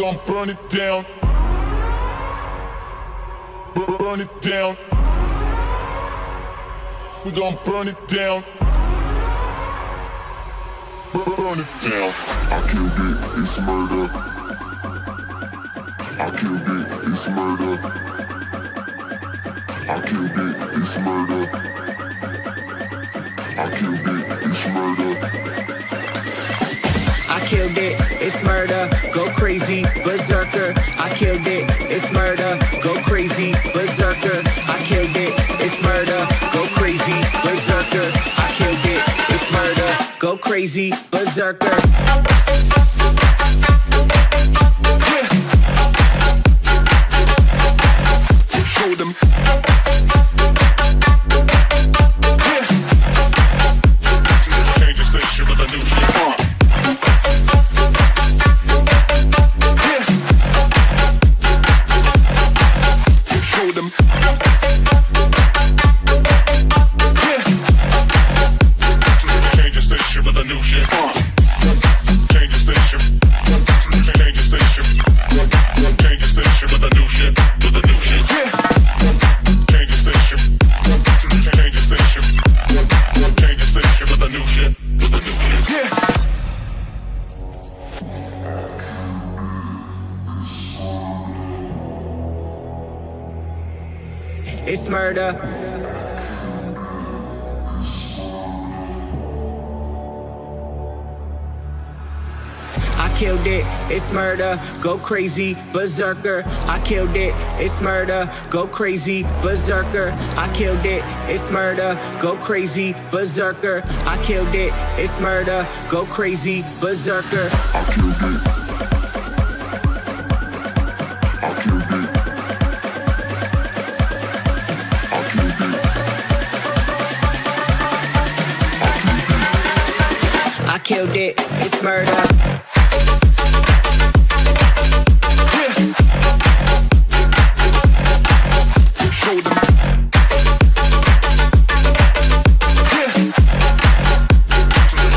gon' burn it down. Burn it down. We gon' burn it down. Burn it down. I killed it, it's murder. I killed it, it's murder. I killed it, it's murder. I killed it, it's murder. I killed it, it's murder, go crazy, berserker. I killed it, it's murder, go crazy, berserker. I killed it, it's murder, go crazy, berserker. I killed it, it's murder, go crazy, berserker. Show them. Change the station with a new shit. Show them. Change the station with a new shit. Change the station. Change the station. Change the station with a new shit. With a new shit. Change the station. Change the station. Change the station with a new shit. With a new shit. It's murder. I killed it, it's murder, go crazy, berserker. I killed it, it's murder, go crazy, berserker. I killed it, it's murder, go crazy, berserker. I killed it, it's murder, go crazy, berserker. I killed it. I killed it. I killed it. I killed it, it's murder. Show them.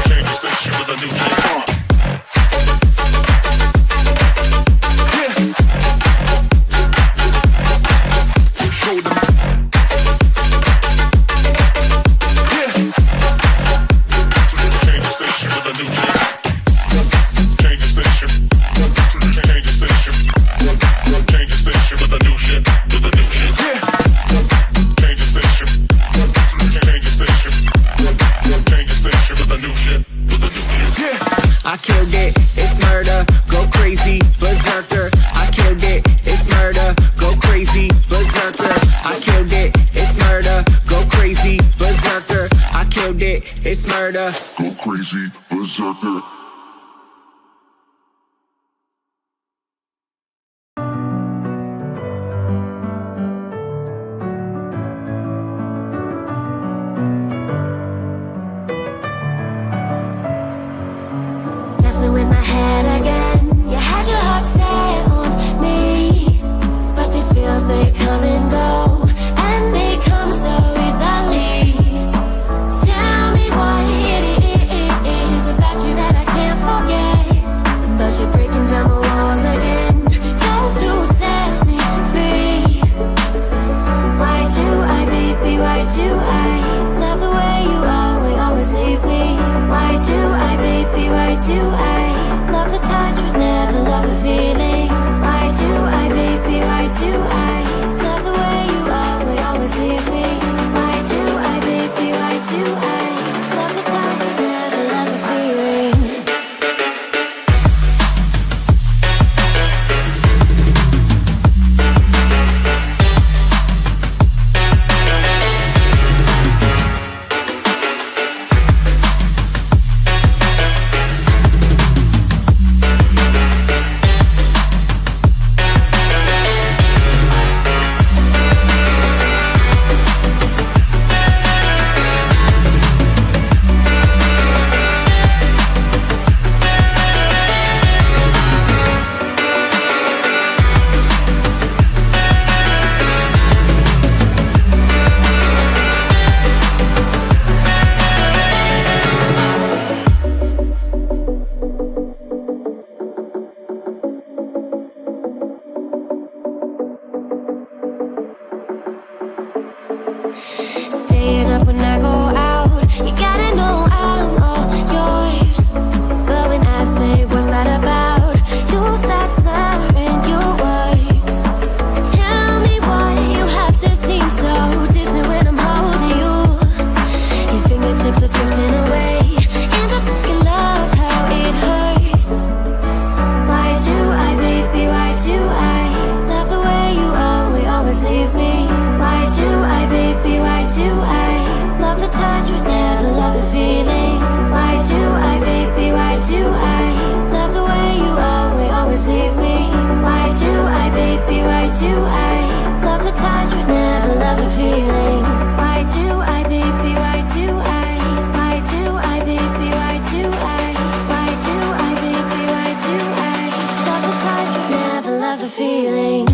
Change the station with a new shit. Show them. Change the station with a new shit. Change the station. Change the station. Change the station with a new shit. With a new shit. Change the station. Change the station. Change the station with a new shit. With a new shit. I killed it, it's murder, go crazy, berserker. I killed it, it's murder, go crazy, berserker. I killed it, it's murder, go crazy, berserker. I killed it, it's murder. Go crazy, berserker. Messing with my head again. You had your heart set on me, but these feels, they come and go, and they come so easily. Tell me what it is about you that I can't Staying up when I go out, you gotta know I'm all yours. But when I say what's that about, you start slurring your words. Tell me why you have to seem so distant when I'm holding you. Your fingertips are drifting away, and I fucking love how it hurts. Why do I, baby, why do I love the way you always leave me? Why do I, baby, why do I love the touch but never love the feeling? Why do I, baby, why do I love the way you always leave me? Why do I, baby, why do I love the touch but never love the feeling? Why do I, baby, why do I? Why do I, baby, why do I? Why do I, baby, why do I love the touch but never love the feeling?